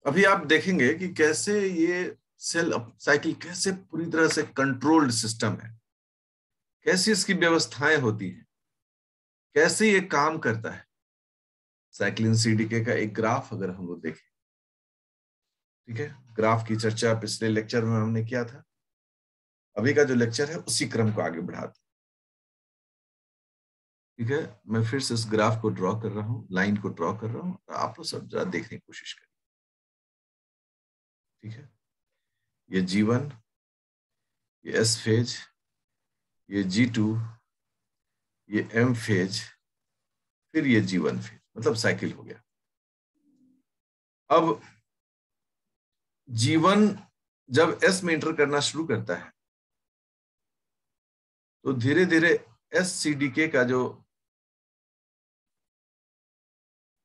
अभी आप देखेंगे कि कैसे ये सेल साइकिल कैसे पूरी तरह से कंट्रोल्ड सिस्टम है, कैसी इसकी व्यवस्थाएं होती हैं, कैसे ये काम करता है। साइक्लिन सीडीके का एक ग्राफ अगर हम लोग देखें, ठीक है, ग्राफ की चर्चा पिछले लेक्चर में हमने किया था। अभी का जो लेक्चर है उसी क्रम को आगे बढ़ाते हैं। ठीक है, मैं फिर से इस ग्राफ को ड्रॉ कर रहा हूँ, लाइन को ड्रॉ कर रहा हूँ, आप लोग सब जरा देखने की कोशिश करें। ठीक है, ये G1, ये S फेज, ये G2, ये M फेज, फिर ये G1 फेज, मतलब साइकिल हो गया। अब G1 जब S में इंटर करना शुरू करता है तो धीरे धीरे SCDK का जो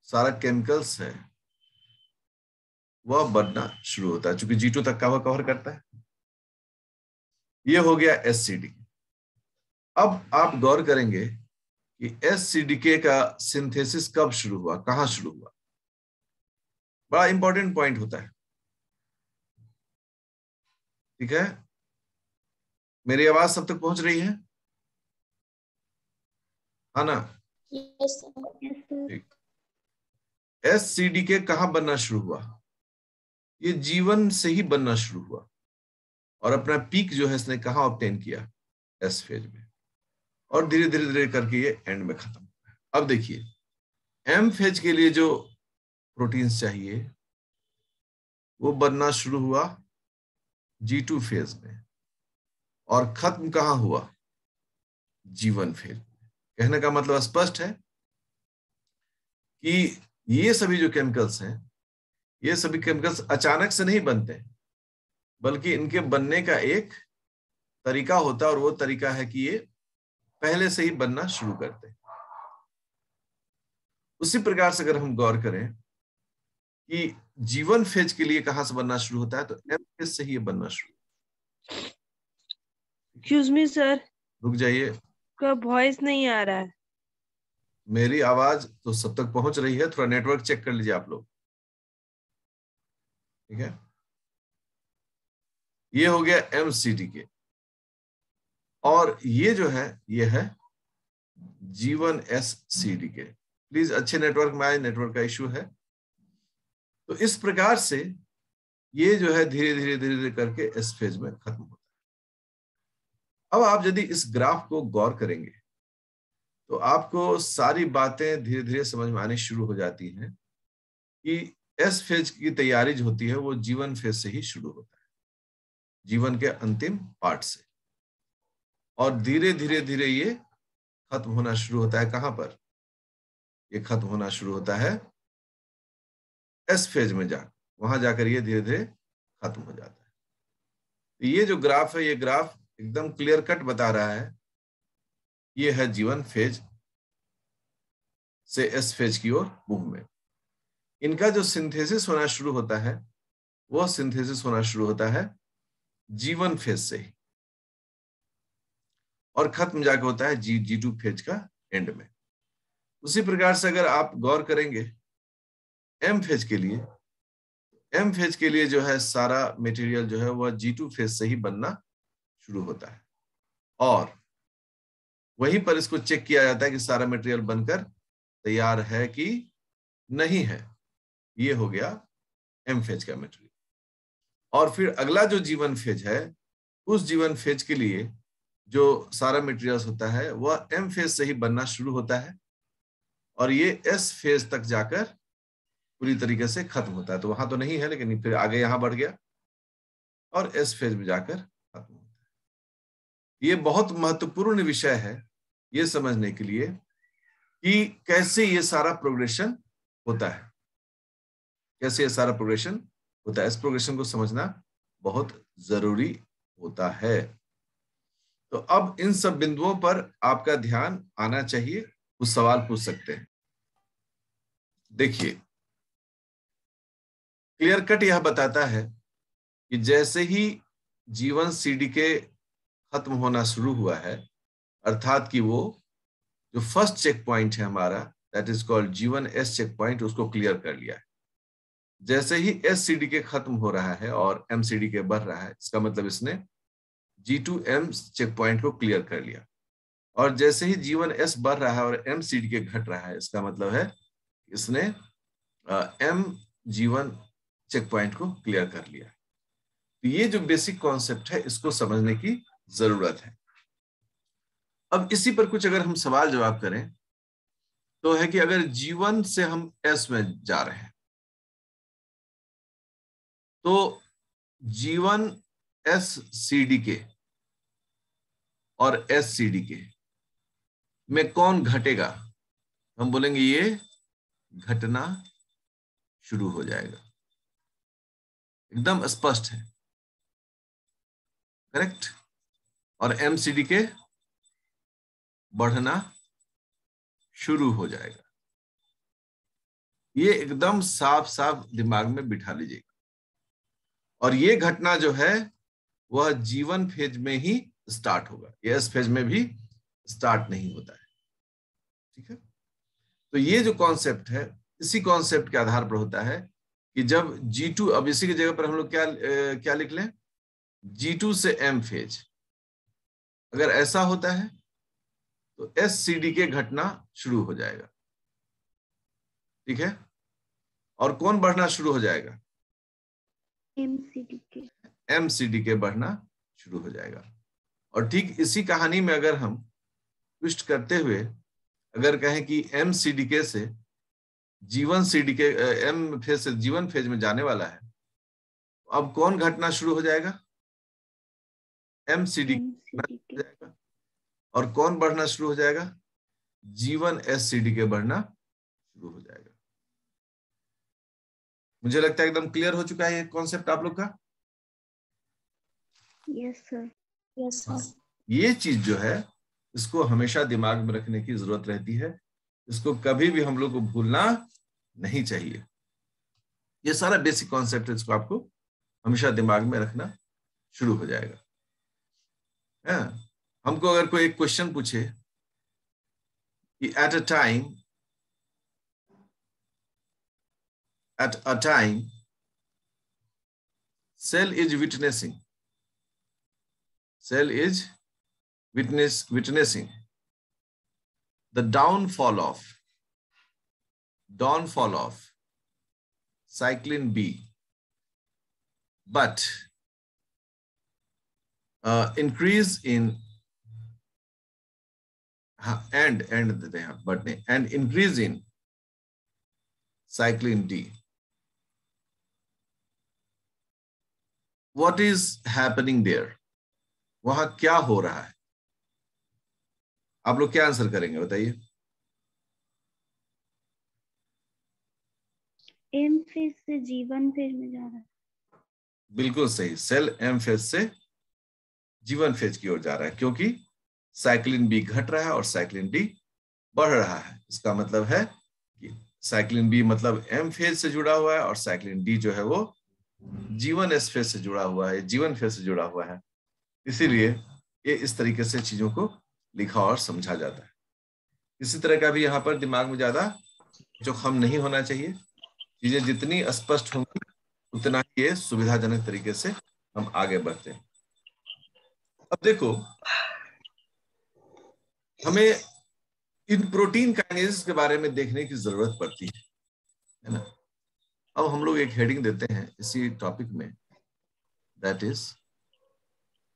सारा केमिकल्स है वह बढ़ना शुरू होता है, चूंकि G2 तक का वह कवर करता है। ये हो गया SCDK। अब आप गौर करेंगे कि SCDK का सिंथेसिस कब शुरू हुआ, कहां शुरू हुआ, बड़ा इंपॉर्टेंट पॉइंट होता है। ठीक है, मेरी आवाज सब तक पहुंच रही है, हाँ ना? ठीक। SCDK कहां बनना शुरू हुआ? ये G1 से ही बनना शुरू हुआ और अपना पीक जो है इसने कहां ऑब्टेन किया? S फेज में, और धीरे धीरे धीरे करके ये एंड में खत्म हुआ है। अब देखिए, M फेज के लिए जो प्रोटीन्स चाहिए वो बनना शुरू हुआ G2 फेज में और खत्म कहां हुआ? G1 फेज में। कहने का मतलब स्पष्ट है कि ये सभी जो केमिकल्स हैं, ये सभी केमिकल्स अचानक से नहीं बनते, बल्कि इनके बनने का एक तरीका होता है, और वो तरीका है कि ये पहले से ही बनना शुरू करते हैं। उसी प्रकार से अगर हम गौर करें कि G1 फेज के लिए कहां से बनना शुरू होता है, तो M फेज से ही ये बनना शुरू। एक्सक्यूज मी सर, रुक जाइए, का वॉइस नहीं आ रहा है। मेरी आवाज तो सब तक पहुंच रही है, थोड़ा नेटवर्क चेक कर लीजिए आप लोग। ठीक है, ये हो गया MCDK, और ये जो है ये है G1SCDK। प्लीज अच्छे नेटवर्क में आए, नेटवर्क का इश्यू है। तो इस प्रकार से ये जो है धीरे धीरे धीरे धीरे करके एस फेज में खत्म होता है। अब आप यदि इस ग्राफ को गौर करेंगे तो आपको सारी बातें धीरे धीरे समझ में आनी शुरू हो जाती हैं कि एस फेज की तैयारी जो होती है वो G1 फेज से ही शुरू होता है, जीवन के अंतिम पार्ट से, और धीरे धीरे धीरे ये खत्म होना शुरू होता है। कहां पर? ये खत्म होना शुरू होता है एस फेज में, जाकर वहां जाकर ये धीरे धीरे खत्म हो जाता है। तो ये जो ग्राफ है, ये ग्राफ एकदम क्लियर कट बता रहा है ये है G1 फेज से एस फेज की ओर मूवमेंट। इनका जो सिंथेसिस होना शुरू होता है वह सिंथेसिस होना शुरू होता है G1 फेज से ही, और खत्म जाके होता है G2 फेज का एंड में। उसी प्रकार से अगर आप गौर करेंगे M फेज के लिए, M फेज के लिए जो है सारा मटेरियल जो है वह G2 फेज से ही बनना शुरू होता है, और वहीं पर इसको चेक किया जाता है कि सारा मटेरियल बनकर तैयार है कि नहीं है। ये हो गया M फेज का मटेरियल। और फिर अगला जो G1 फेज है, उस G1 फेज के लिए जो सारा मटेरियल होता है वह M फेज से ही बनना शुरू होता है, और ये S फेज तक जाकर पूरी तरीके से खत्म होता है। तो वहां तो नहीं है, लेकिन फिर आगे यहां बढ़ गया और S फेज में जाकर खत्म होता है। ये बहुत महत्वपूर्ण विषय है ये समझने के लिए कि कैसे ये सारा प्रोग्रेशन होता है, कैसे ये सारा प्रोग्रेशन होता है। इस प्रोग्रेशन को समझना बहुत जरूरी होता है। तो अब इन सब बिंदुओं पर आपका ध्यान आना चाहिए, कुछ सवाल पूछ सकते हैं। देखिए, क्लियर कट यह बताता है कि जैसे ही G1 CDK खत्म होना शुरू हुआ है, अर्थात कि वो जो फर्स्ट चेक पॉइंट है हमारा, that is called G1S check point, उसको क्लियर कर लिया है। जैसे ही SCDK खत्म हो रहा है और MCDK बढ़ रहा है, इसका मतलब इसने G2M चेक पॉइंट को क्लियर कर लिया। और जैसे ही G1S बढ़ रहा है और MCDK घट रहा है, इसका मतलब है इसने MG1 चेक पॉइंट को क्लियर कर लिया। तो ये जो बेसिक कॉन्सेप्ट है, इसको समझने की जरूरत है। अब इसी पर कुछ अगर हम सवाल जवाब करें तो है कि अगर G1 से हम S में जा रहे हैं तो G1 SCDK और SCDK में कौन घटेगा? हम बोलेंगे ये घटना शुरू हो जाएगा। एकदम स्पष्ट है, करेक्ट। और MCDK बढ़ना शुरू हो जाएगा। ये एकदम साफ साफ दिमाग में बिठा लीजिएगा। और ये घटना जो है वह G1 फेज में ही स्टार्ट होगा, ये S फेज में भी स्टार्ट नहीं होता है, ठीक है। तो ये जो कॉन्सेप्ट है, इसी कॉन्सेप्ट के आधार पर होता है कि जब G2, अब इसी की जगह पर हम लोग क्या लिख लें, G2 से M फेज अगर ऐसा होता है तो SCDK घटना शुरू हो जाएगा, ठीक है। और कौन बढ़ना शुरू हो जाएगा? MCDK बढ़ना शुरू हो जाएगा। और ठीक इसी कहानी में अगर हम ट्विस्ट करते हुए अगर कहें कि MCDK से G1 CDK M फेज से G1 फेज में जाने वाला है, तो अब कौन घटना शुरू हो जाएगा? MCDK हो जाएगा। और कौन बढ़ना शुरू हो जाएगा? G1 SCDK बढ़ना शुरू हो जाएगा। मुझे लगता है एकदम क्लियर हो चुका है ये कॉन्सेप्ट आप लोग का। Yes sir. Yes sir. ये चीज जो है इसको हमेशा दिमाग में रखने की जरूरत रहती है, इसको कभी भी हम लोग को भूलना नहीं चाहिए। ये सारा बेसिक कॉन्सेप्ट है, इसको आपको हमेशा दिमाग में रखना शुरू हो जाएगा। हमको अगर कोई एक क्वेश्चन पूछे कि at a time cell is witnessing the downfall of cyclin B, but increase in and increase in cyclin D. What is happening there? वहां क्या हो रहा है? आप लोग क्या आंसर करेंगे बताइए? M फेज से G1 फेज में जा रहा है। बिल्कुल सही, सेल M फेज से G1 फेज की ओर जा रहा है, क्योंकि साइक्लिन B घट रहा है और साइक्लिन D बढ़ रहा है। इसका मतलब है कि साइक्लिन B मतलब M फेज से जुड़ा हुआ है और साइक्लिन D जो है वो G1 S फेज से जुड़ा हुआ है, G1 फेज से जुड़ा हुआ है। इसीलिए ये इस तरीके से चीजों को लिखा और समझा जाता है। इसी तरह का भी यहाँ पर दिमाग में ज्यादा जोखम नहीं होना चाहिए। चीजें जितनी स्पष्ट होंगी उतना ही ये सुविधाजनक तरीके से हम आगे बढ़ते हैं। अब देखो, हमें इन प्रोटीन काइनेज के बारे में देखने की जरूरत पड़ती है ना। अब हम लोग एक हेडिंग देते हैं इसी टॉपिक में, that is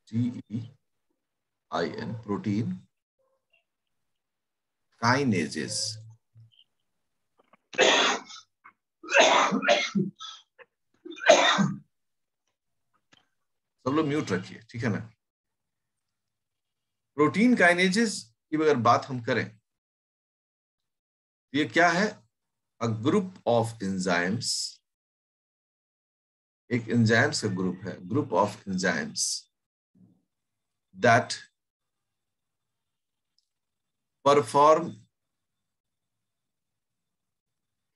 TEIN, protein kinases. सब लोग म्यूट रखिए, ठीक है ना। प्रोटीन काइनेजेस की अगर बात हम करें, ये क्या है? अ ग्रुप ऑफ एंजाइम्स, एक एंजाइम्स का ग्रुप है, group of enzymes that perform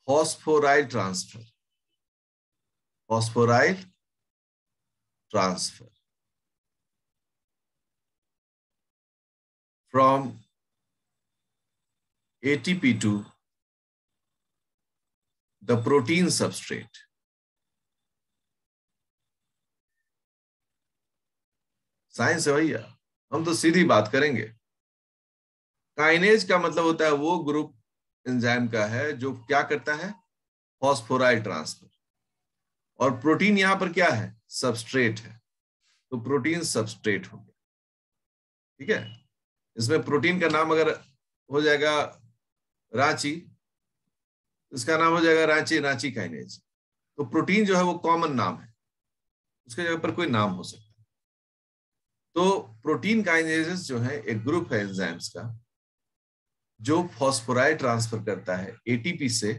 phosphorylate transfer from ATP to the protein substrate. Science है भैया, हम तो सीधी बात करेंगे। काइनेज का मतलब होता है वो ग्रुप एंजाइम का है जो क्या करता है, फॉस्फोराइल ट्रांसफर। और प्रोटीन यहां पर क्या है, सबस्ट्रेट है, तो प्रोटीन सबस्ट्रेट हो गया। ठीक है, इसमें प्रोटीन का नाम अगर हो जाएगा रांची, इसका नाम हो जाएगा रांची, रांची काइनेज। तो प्रोटीन जो है वो कॉमन नाम है, उसके जगह पर कोई नाम हो सकता है। तो प्रोटीन काइनेजेस जो है एक ग्रुप है एंजाइम्स का जो फॉस्फोराइल ट्रांसफर करता है, एटीपी से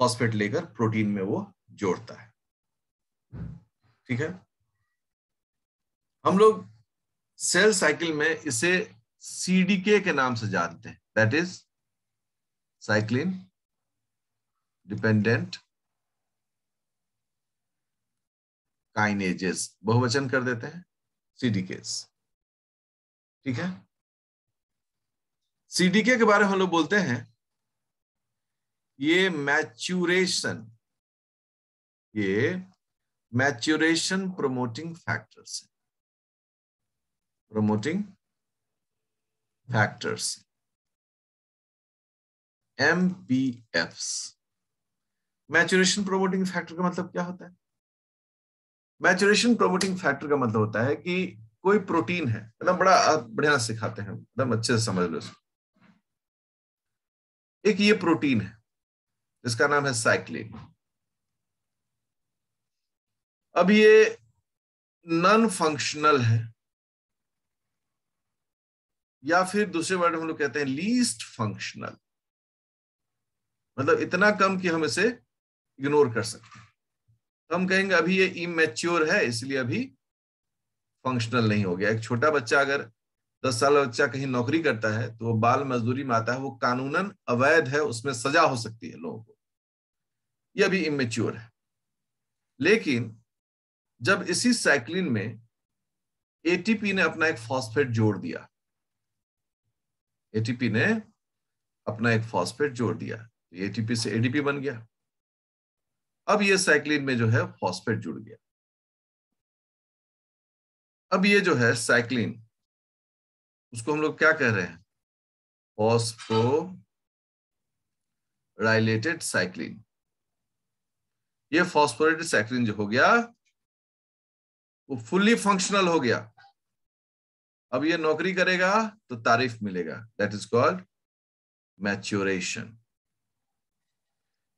फॉस्फेट लेकर प्रोटीन में वो जोड़ता है। ठीक है, हम लोग सेल साइकिल में इसे सीडीके के नाम से जानते हैं, that is cyclin dependent kinases, बहुवचन कर देते हैं सीडीकेस। ठीक है, सीडीके के बारे में हम लोग बोलते हैं ये maturation promoting factors, promoting factors, MPFs। Maturation promoting factor का मतलब क्या होता है? मैच्यूरेशन प्रोमोटिंग फैक्टर का मतलब होता है कि कोई प्रोटीन है, मतलब बड़ा बढ़िया सिखाते हैं, एकदम अच्छे से समझ लो इसको। एक ये प्रोटीन है जिसका नाम है साइक्लिन। अब ये नॉन फंक्शनल है, या फिर दूसरे वर्ड में हम लोग कहते हैं लीस्ट फंक्शनल, मतलब इतना कम कि हम इसे इग्नोर कर सकते हैं। तो हम कहेंगे अभी ये इमेच्योर है, इसलिए अभी फंक्शनल नहीं हो गया। एक छोटा बच्चा अगर 10 साल का बच्चा कहीं नौकरी करता है तो वो बाल मजदूरी में आता है, वो कानूनन अवैध है, उसमें सजा हो सकती है लोगों को, ये अभी इमेच्योर है। लेकिन जब इसी साइक्लिन में एटीपी ने अपना एक फॉस्फेट जोड़ दिया, एटीपी ने अपना एक फॉस्फेट जोड़ दिया, एटीपी से एडीपी बन गया। अब ये साइक्लिन में जो है फॉस्फेट जुड़ गया। अब ये जो है साइक्लिन, उसको हम लोग क्या कह रहे हैं, फॉस्फोराइलेटेड साइक्लिन। ये फॉस्फोरेटेड साइक्लिन जो हो गया वो फुल्ली फंक्शनल हो गया। अब ये नौकरी करेगा तो तारीफ मिलेगा, दैट इज कॉल्ड मैच्योरेशन।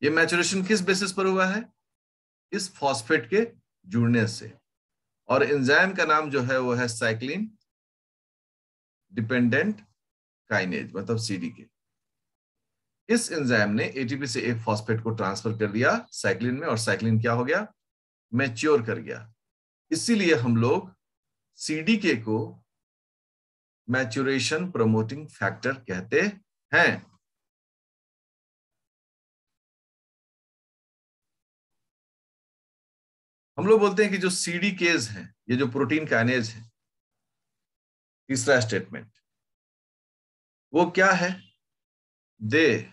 ये मैच्योरेशन किस बेसिस पर हुआ है, इस फॉस्फेट के जुड़ने से। और एंजाइम का नाम जो है वो है साइक्लिन डिपेंडेंट काइनेज, मतलब सीडीके। इस एंजाइम ने एटीपी से एक फॉस्फेट को ट्रांसफर कर दिया साइक्लिन में, और साइक्लिन क्या हो गया, मैच्योर कर गया। इसीलिए हम लोग सीडीके को मैच्योरेशन प्रमोटिंग फैक्टर कहते हैं। हम लोग बोलते हैं कि जो सीडीकेज हैं, ये जो प्रोटीन काइनेज है, तीसरा स्टेटमेंट, वो क्या है, they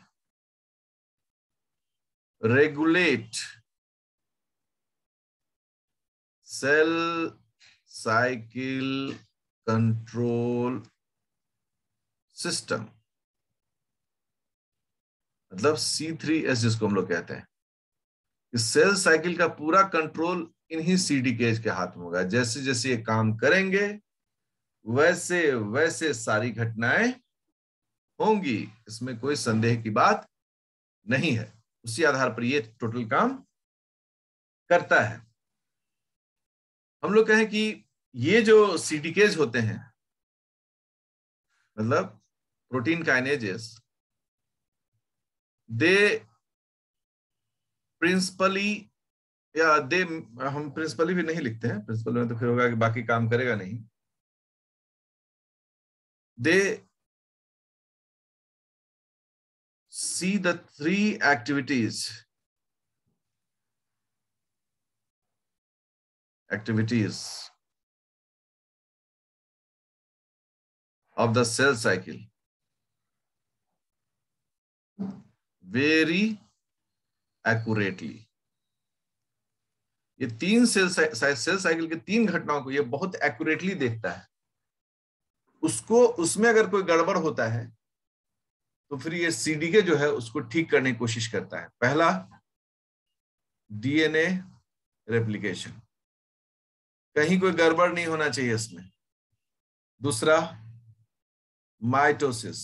regulate cell cycle control system, मतलब C3S जिसको हम लोग कहते हैं। इस सेल साइकिल का पूरा कंट्रोल इन्हीं सीडीकेज के हाथ में होगा। जैसे जैसे ये काम करेंगे वैसे वैसे सारी घटनाएं होंगी, इसमें कोई संदेह की बात नहीं है। उसी आधार पर ये टोटल काम करता है। हम लोग कहें कि ये जो सीडीकेज होते हैं, मतलब प्रोटीन काइनेजेस, दे प्रिंसिपली, या दे, हम प्रिंसिपली भी नहीं लिखते हैं, प्रिंसिपल में तो फिर होगा कि बाकी काम करेगा नहीं। दे see the three activities of the cell cycle very accurately. ये 3 सेल साइकिल के 3 घटनाओं को ये बहुत एक्यूरेटली देखता है। उसको उसमें अगर कोई गड़बड़ होता है तो फिर ये सीडीके जो है उसको ठीक करने की कोशिश करता है। पहला, डीएनए रेप्लिकेशन, कहीं कोई गड़बड़ नहीं होना चाहिए इसमें। दूसरा, माइटोसिस,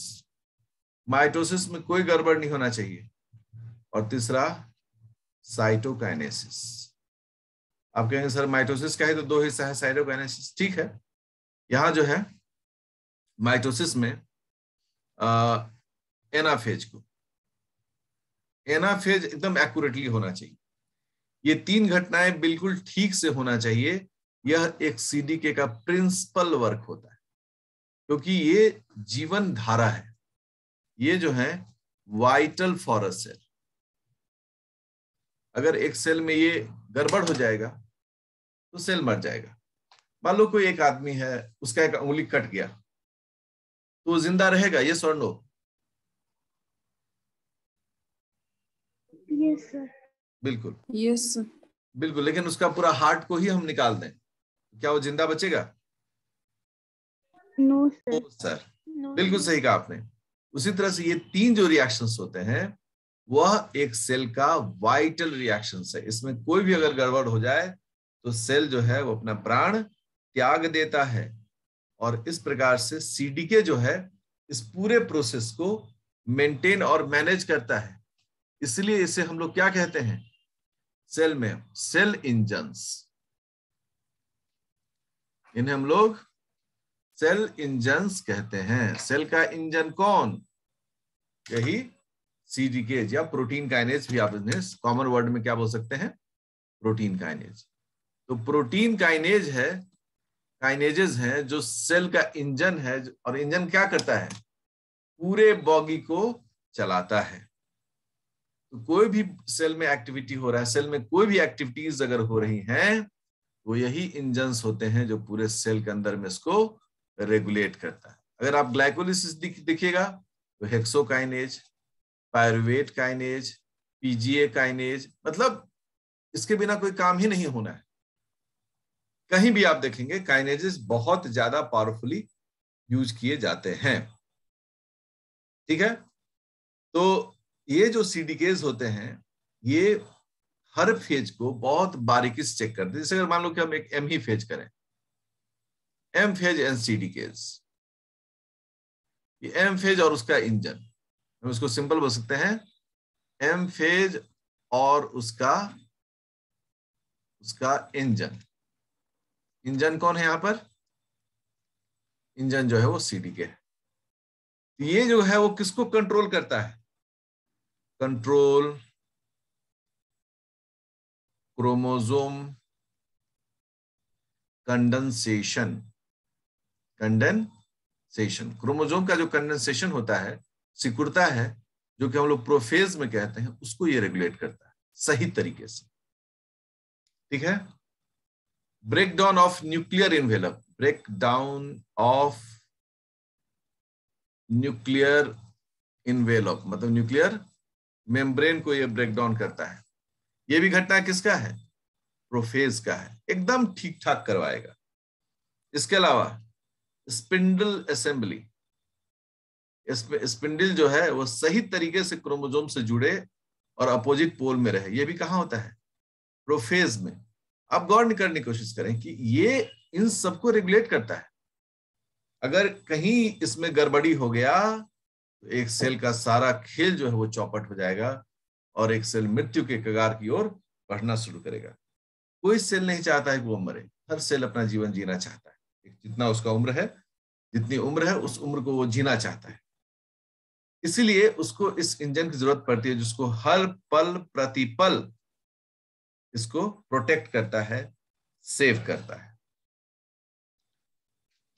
माइटोसिस में कोई गड़बड़ नहीं होना चाहिए। और तीसरा, साइटोकाइनेसिस। आप कहेंगे सर माइटोसिस का है तो 2 हिस्सा है, साइटोकाइनेसिस, ठीक है। यहां जो है माइटोसिस में एनाफेज को, एनाफेज एकदम एक्यूरेटली होना चाहिए। ये 3 घटनाएं बिल्कुल ठीक से होना चाहिए। यह एक सीडीके का प्रिंसिपल वर्क होता है, क्योंकि ये जीवन धारा है, ये जो है वाइटल फॉर अ सेल। अगर एक सेल में ये गड़बड़ हो जाएगा तो सेल मर जाएगा। मान लो कोई एक आदमी है, उसका एक उंगली कट गया, तो वो जिंदा रहेगा? यस और नो? Yes sir. बिल्कुल यस सर। बिल्कुल। लेकिन उसका पूरा हार्ट को ही हम निकाल दें, क्या वो जिंदा बचेगा? No sir. ओ सर, बिल्कुल सही कहा आपने। उसी तरह से ये 3 जो रिएक्शंस होते हैं वह एक सेल का वाइटल रिएक्शंस है। इसमें कोई भी अगर गड़बड़ हो जाए तो सेल जो है वो अपना प्राण त्याग देता है। और इस प्रकार से सीडीके जो है इस पूरे प्रोसेस को मेंटेन और मैनेज करता है। इसलिए इसे हम लोग क्या कहते हैं? सेल में सेल इंजन्स, इन्हें हम लोग सेल इंजन्स कहते हैं। सेल का इंजन कौन? यही सीडीकेज या प्रोटीन काइनेज भी आप इन्हें कॉमन वर्ड में क्या बोल सकते हैं? Protein kinase. तो प्रोटीन काइनेज है, काइनेजेस हैं जो सेल का इंजन है। और इंजन क्या करता है? पूरे बॉडी को चलाता है। तो कोई भी सेल में एक्टिविटी हो रहा है, सेल में कोई भी एक्टिविटीज अगर हो रही हैं, वो यही इंजन्स होते हैं जो पूरे सेल के अंदर में इसको रेगुलेट करता है। अगर आप ग्लाइकोलिसिस देखिएगा तो hexokinase, pyruvate kinase, PGA kinase, मतलब इसके बिना कोई काम ही नहीं होना है। कहीं भी आप देखेंगे काइनेजेस बहुत ज्यादा पावरफुली यूज किए जाते हैं, ठीक है। तो ये जो सीडीकेज होते हैं ये हर फेज को बहुत बारीकी से चेक करते हैं। जैसे अगर मान लो कि हम एक एम ही फेज करें, एम फेज एंड सीडीकेज, ये एम फेज और उसका इंजन, हम इसको सिंपल बोल सकते हैं एम फेज और उसका इंजन। इंजन कौन है यहां पर? इंजन जो है वो सीडीके है। ये जो है वो किसको कंट्रोल करता है? Control chromosome condensation. Condensation, chromosome का जो कंडेंसेशन होता है, सिकुड़ता है, जो कि हम लोग प्रोफेज में कहते हैं, उसको ये रेगुलेट करता है सही तरीके से, ठीक है। Breakdown of nuclear envelope, breakdown of nuclear envelope मतलब न्यूक्लियर मेम्ब्रेन को ये ब्रेकडाउन करता है। ये भी घटना किसका है? प्रोफेज का है, एकदम ठीक ठाक करवाएगा। इसके अलावा स्पिंडल असेंबली, इसमें स्पिंडल जो है वो सही तरीके से क्रोमोसोम से जुड़े और अपोजिट पोल में रहे। ये भी कहाँ होता है? प्रोफेज में। आप गौर करने की कोशिश करें कि ये इन सबको रेगुलेट करता है। अगर कहीं इसमें गड़बड़ी हो गया तो एक सेल का सारा खेल जो है वो चौपट हो जाएगा और एक सेल मृत्यु के कगार की ओर बढ़ना शुरू करेगा। कोई सेल नहीं चाहता है कि वो मरे, हर सेल अपना जीवन जीना चाहता है। जितना उसका उम्र है, जितनी उम्र है उस उम्र को वो जीना चाहता है। इसीलिए उसको इस इंजन की जरूरत पड़ती है जिसको हर पल प्रतिपल इसको प्रोटेक्ट करता है, सेव करता है।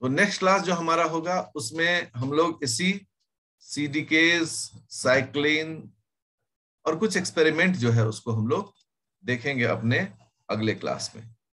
तो नेक्स्ट क्लास जो हमारा होगा उसमें हम लोग इसी सीडीकेज, साइक्लिन और कुछ एक्सपेरिमेंट जो है उसको हम लोग देखेंगे अपने अगले क्लास में।